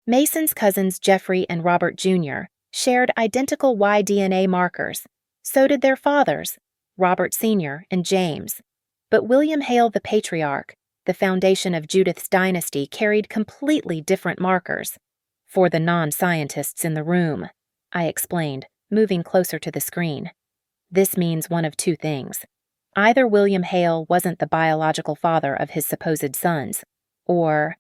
Mason's cousins Jeffrey and Robert Jr. shared identical Y DNA markers. So did their fathers, Robert Sr. and James. But William Hale the patriarch, the foundation of Judith's dynasty, carried completely different markers. For the non-scientists in the room, I explained, moving closer to the screen. This means one of 2 things. Either William Hale wasn't the biological father of his supposed sons, or...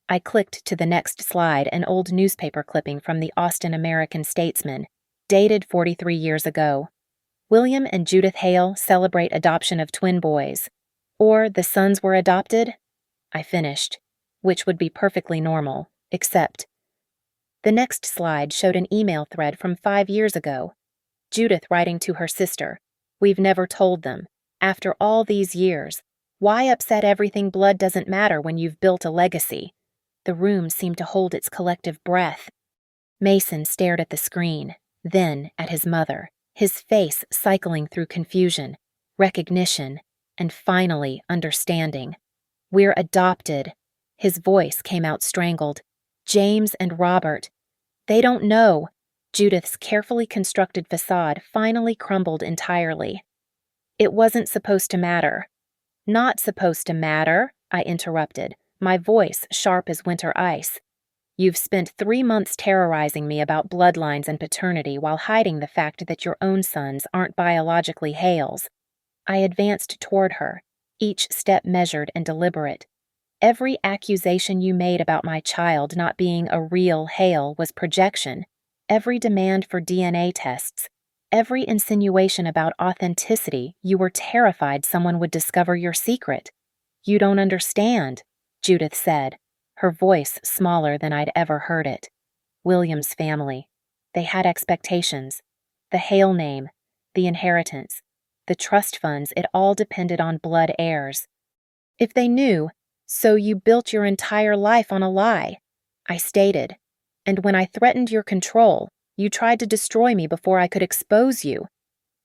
I clicked to the next slide, an old newspaper clipping from the Austin American-Statesman, dated 43 years ago. "William and Judith Hale celebrate adoption of twin boys." Or the sons were adopted? I finished, which would be perfectly normal, except... The next slide showed an email thread from 5 years ago. Judith writing to her sister, "We've never told them. After all these years, why upset everything? Blood doesn't matter when you've built a legacy." The room seemed to hold its collective breath. Mason stared at the screen, then at his mother, his face cycling through confusion, recognition, and finally understanding. "We're adopted." His voice came out strangled. "James and Robert. They don't know." Judith's carefully constructed facade finally crumbled entirely. "It wasn't supposed to matter." "Not supposed to matter," I interrupted, my voice sharp as winter ice. "You've spent 3 months terrorizing me about bloodlines and paternity while hiding the fact that your own sons aren't biologically Hales." I advanced toward her, each step measured and deliberate. "Every accusation you made about my child not being a real Hale was projection. Every demand for DNA tests, every insinuation about authenticity, you were terrified someone would discover your secret." "You don't understand," Judith said, her voice smaller than I'd ever heard it. "William's family. They had expectations. The Hale name, the inheritance, the trust funds, it all depended on blood heirs. If they knew, so you built your entire life on a lie," I stated. "And when I threatened your control, you tried to destroy me before I could expose you."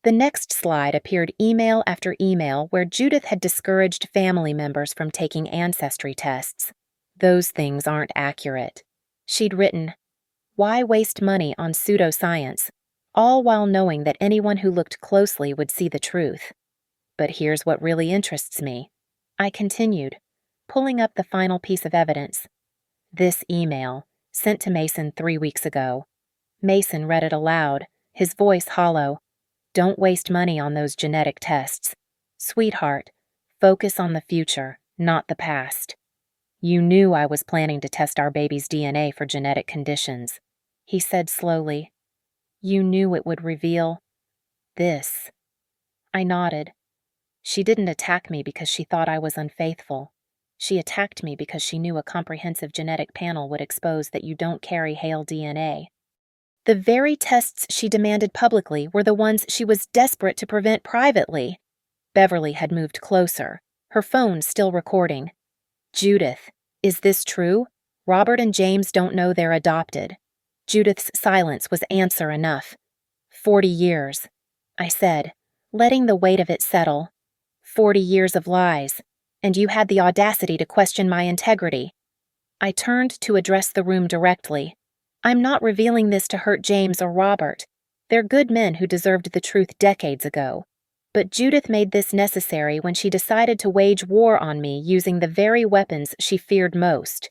The next slide appeared email after email where Judith had discouraged family members from taking ancestry tests. Those things aren't accurate. She'd written, "Why waste money on pseudoscience, all while knowing that anyone who looked closely would see the truth." But here's what really interests me. I continued, pulling up the final piece of evidence. This email, sent to Mason 3 weeks ago. Mason read it aloud, his voice hollow. "Don't waste money on those genetic tests. Sweetheart, focus on the future, not the past. You knew I was planning to test our baby's DNA for genetic conditions," he said slowly. "You knew it would reveal this." I nodded. She didn't attack me because she thought I was unfaithful. She attacked me because she knew a comprehensive genetic panel would expose that you don't carry Hale DNA. The very tests she demanded publicly were the ones she was desperate to prevent privately. Beverly had moved closer, her phone still recording. "Judith, is this true? Robert and James don't know they're adopted." Judith's silence was answer enough. 40 years, I said, letting the weight of it settle. 40 years of lies, and you had the audacity to question my integrity. I turned to address the room directly. I'm not revealing this to hurt James or Robert. They're good men who deserved the truth decades ago. But Judith made this necessary when she decided to wage war on me using the very weapons she feared most.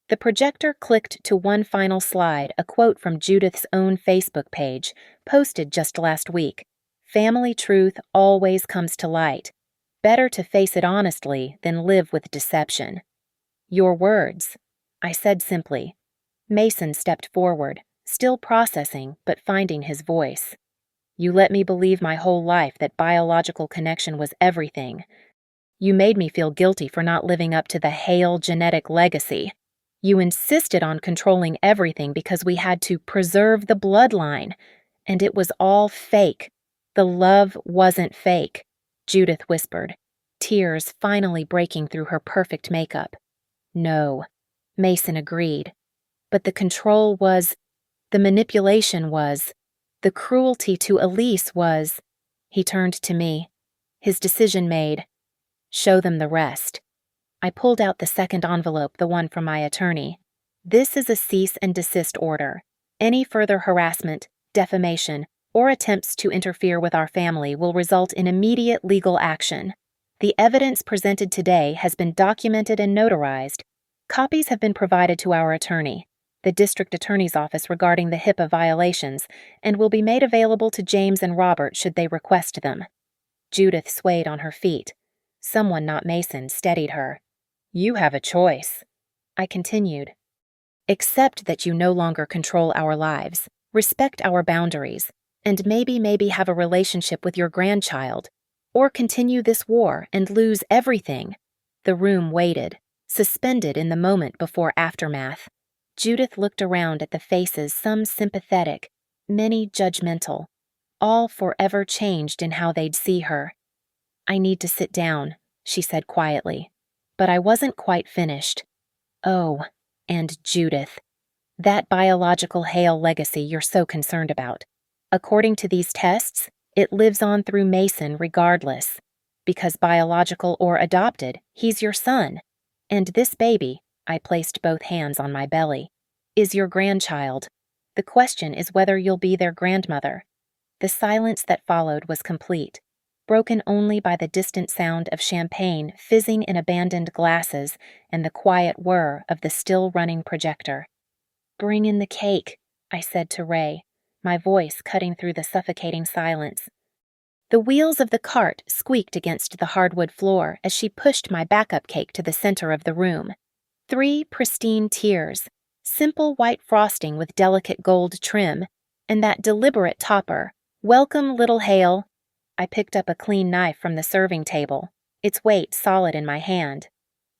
The projector clicked to one final slide, a quote from Judith's own Facebook page, posted just last week. "Family truth always comes to light. Better to face it honestly than live with deception." "Your words," I said simply. Mason stepped forward, still processing but finding his voice. "You let me believe my whole life that biological connection was everything. You made me feel guilty for not living up to the Hale genetic legacy. You insisted on controlling everything because we had to preserve the bloodline. And it was all fake. The love wasn't fake," Judith whispered, tears finally breaking through her perfect makeup. "No," Mason agreed. "But the control was, the manipulation was, the cruelty to Elise was." He turned to me, his decision made. "Show them the rest." I pulled out the second envelope, the one from my attorney. "This is a cease and desist order. Any further harassment, defamation, or attempts to interfere with our family will result in immediate legal action. The evidence presented today has been documented and notarized. Copies have been provided to our attorney, the district attorney's office, regarding the HIPAA violations, and will be made available to James and Robert should they request them." Judith swayed on her feet. Someone not Mason steadied her. "You have a choice," I continued. "Accept that you no longer control our lives, respect our boundaries, and maybe have a relationship with your grandchild, or continue this war and lose everything." The room waited, suspended in the moment before aftermath. Judith looked around at the faces, some sympathetic, many judgmental, all forever changed in how they'd see her. "I need to sit down," she said quietly, but I wasn't quite finished. "Oh, and Judith, that biological Hale legacy you're so concerned about. According to these tests, it lives on through Mason regardless. Because biological or adopted, he's your son. And this baby," I placed both hands on my belly, "is your grandchild. The question is whether you'll be their grandmother." The silence that followed was complete, broken only by the distant sound of champagne fizzing in abandoned glasses and the quiet whir of the still-running projector. "Bring in the cake," I said to Ray, my voice cutting through the suffocating silence. The wheels of the cart squeaked against the hardwood floor as she pushed my backup cake to the center of the room. 3 pristine tiers, simple white frosting with delicate gold trim, and that deliberate topper, "Welcome, little Hale." I picked up a clean knife from the serving table, its weight solid in my hand.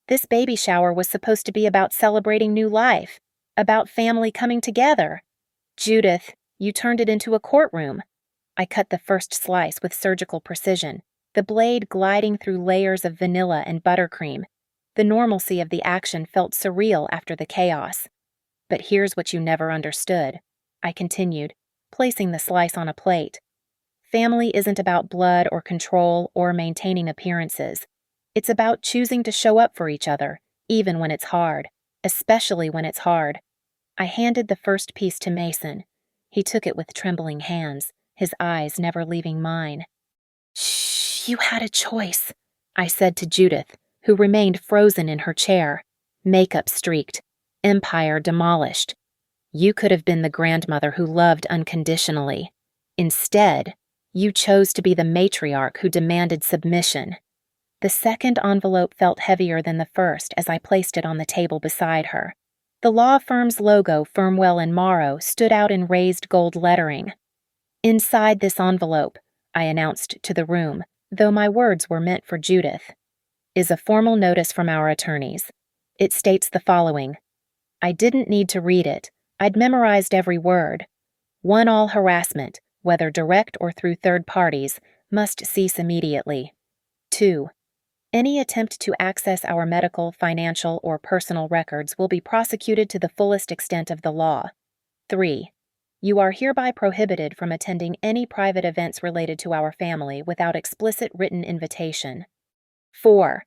This baby shower was supposed to be about celebrating new life, about family coming together. "Judith, you turned it into a courtroom." I cut the first slice with surgical precision, the blade gliding through layers of vanilla and buttercream. The normalcy of the action felt surreal after the chaos. "But here's what you never understood," I continued, placing the slice on a plate. "Family isn't about blood or control or maintaining appearances. It's about choosing to show up for each other, even when it's hard. especially when it's hard. I handed the first piece to Mason. He took it with trembling hands, his eyes never leaving mine. "Shh, you had a choice," I said to Judith, who remained frozen in her chair, makeup streaked, empire demolished. You could have been the grandmother who loved unconditionally. Instead, you chose to be the matriarch who demanded submission. The second envelope felt heavier than the first as I placed it on the table beside her. The law firm's logo, Firmwell and Morrow, stood out in raised gold lettering. "Inside this envelope," I announced to the room, though my words were meant for Judith, "is a formal notice from our attorneys. It states the following." I didn't need to read it. I'd memorized every word. 1. All harassment, whether direct or through third parties, must cease immediately. 2. Any attempt to access our medical, financial, or personal records will be prosecuted to the fullest extent of the law. 3. You are hereby prohibited from attending any private events related to our family without explicit written invitation. 4.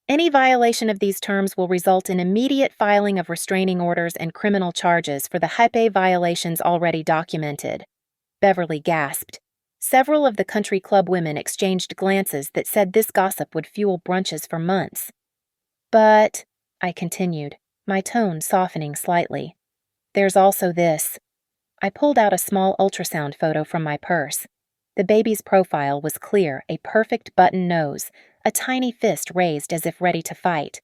Any violation of these terms will result in immediate filing of restraining orders and criminal charges for the HIPAA violations already documented. Beverly gasped. Several of the country club women exchanged glances that said this gossip would fuel brunches for months. "But," I continued, my tone softening slightly, "there's also this." I pulled out a small ultrasound photo from my purse. The baby's profile was clear, a perfect button nose, a tiny fist raised as if ready to fight.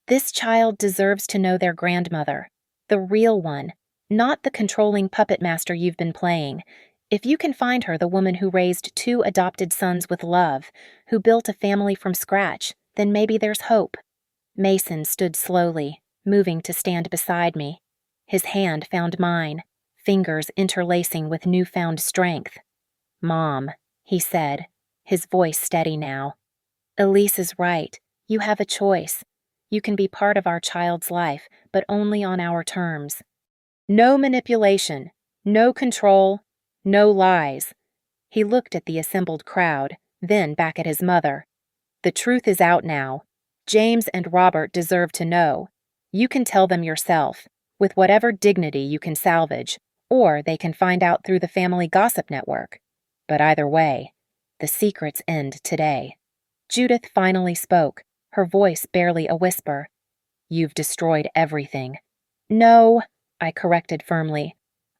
This child deserves to know their grandmother, the real one, not the controlling puppet master you've been playing. If you can find her, the woman who raised 2 adopted sons with love, who built a family from scratch, then maybe there's hope. Mason stood slowly, moving to stand beside me. His hand found mine, fingers interlacing with newfound strength. "Mom," he said, his voice steady now. "Elise is right. You have a choice. You can be part of our child's life, but only on our terms. No manipulation, no control, no lies." He looked at the assembled crowd, then back at his mother. "The truth is out now. James and Robert deserve to know. You can tell them yourself, with whatever dignity you can salvage, or they can find out through the family gossip network. But either way, the secrets end today." Judith finally spoke, her voice barely a whisper. "You've destroyed everything." "No," I corrected firmly.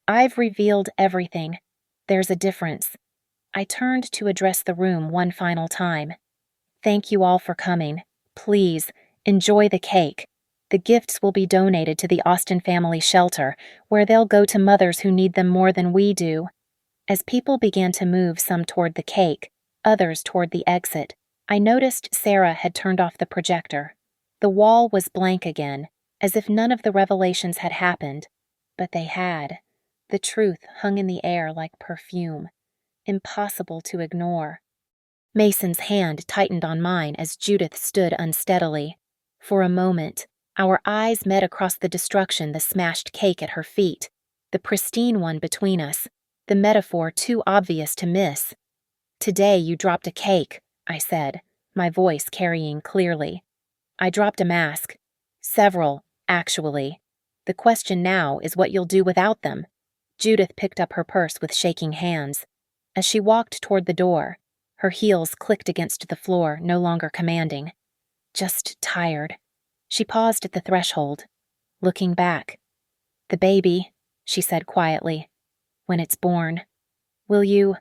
"I've revealed everything. There's a difference." I turned to address the room one final time. "Thank you all for coming. Please, enjoy the cake. The gifts will be donated to the Austin Family Shelter, where they'll go to mothers who need them more than we do." As people began to move, some toward the cake, others toward the exit, I noticed Sarah had turned off the projector. The wall was blank again, as if none of the revelations had happened. But they had. The truth hung in the air like perfume, impossible to ignore. Mason's hand tightened on mine as Judith stood unsteadily. For a moment, our eyes met across the destruction, the smashed cake at her feet, the pristine one between us, the metaphor too obvious to miss. "Today you dropped a cake," I said, my voice carrying clearly. "I dropped a mask. Several, actually. The question now is what you'll do without them." Judith picked up her purse with shaking hands. As she walked toward the door, her heels clicked against the floor, no longer commanding. "Just tired." She paused at the threshold, looking back. "The baby," she said quietly, "when it's born. Will you—"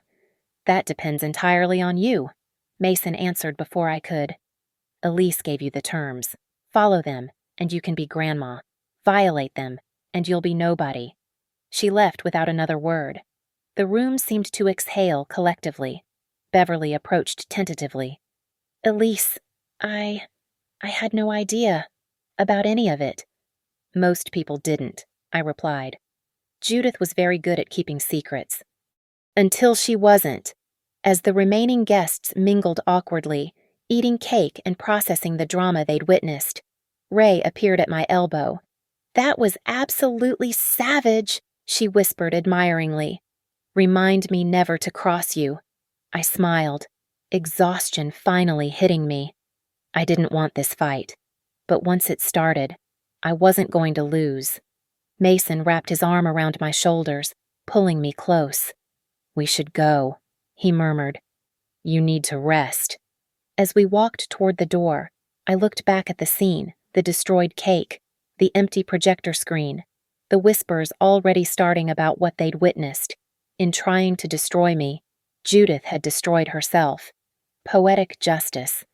"That depends entirely on you," Mason answered before I could. "Elise gave you the terms. Follow them, and you can be grandma. Violate them, and you'll be nobody." She left without another word. The room seemed to exhale collectively. Beverly approached tentatively. "Elise, I had no idea about any of it." "Most people didn't," I replied. Judith was very good at keeping secrets. Until she wasn't. As the remaining guests mingled awkwardly, eating cake and processing the drama they'd witnessed, Ray appeared at my elbow. "That was absolutely savage," she whispered admiringly. "Remind me never to cross you." I smiled, exhaustion finally hitting me. I didn't want this fight, but once it started, I wasn't going to lose. Mason wrapped his arm around my shoulders, pulling me close. "We should go," he murmured. "You need to rest." As we walked toward the door, I looked back at the scene, the destroyed cake, the empty projector screen, the whispers already starting about what they'd witnessed. In trying to destroy me, Judith had destroyed herself. Poetic justice,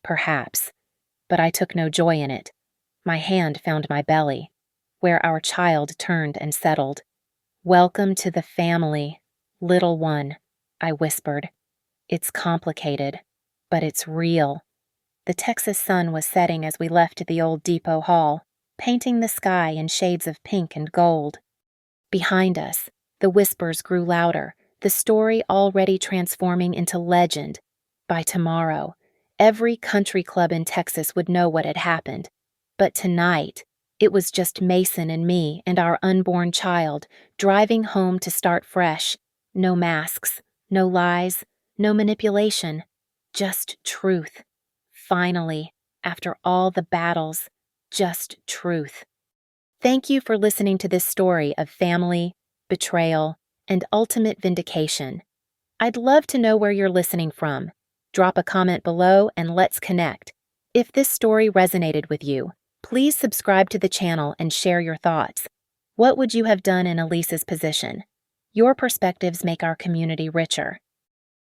perhaps, but I took no joy in it. My hand found my belly, where our child turned and settled. "Welcome to the family, little one," I whispered. "It's complicated, but it's real." The Texas sun was setting as we left the old depot hall, painting the sky in shades of pink and gold. Behind us, the whispers grew louder, the story already transforming into legend. By tomorrow, every country club in Texas would know what had happened. But tonight, it was just Mason and me and our unborn child, driving home to start fresh. No masks, no lies, no manipulation, just truth. Finally, after all the battles, just truth. Thank you for listening to this story of family, betrayal, and ultimate vindication. I'd love to know where you're listening from. Drop a comment below and let's connect. If this story resonated with you, please subscribe to the channel and share your thoughts. What would you have done in Elise's position? Your perspectives make our community richer.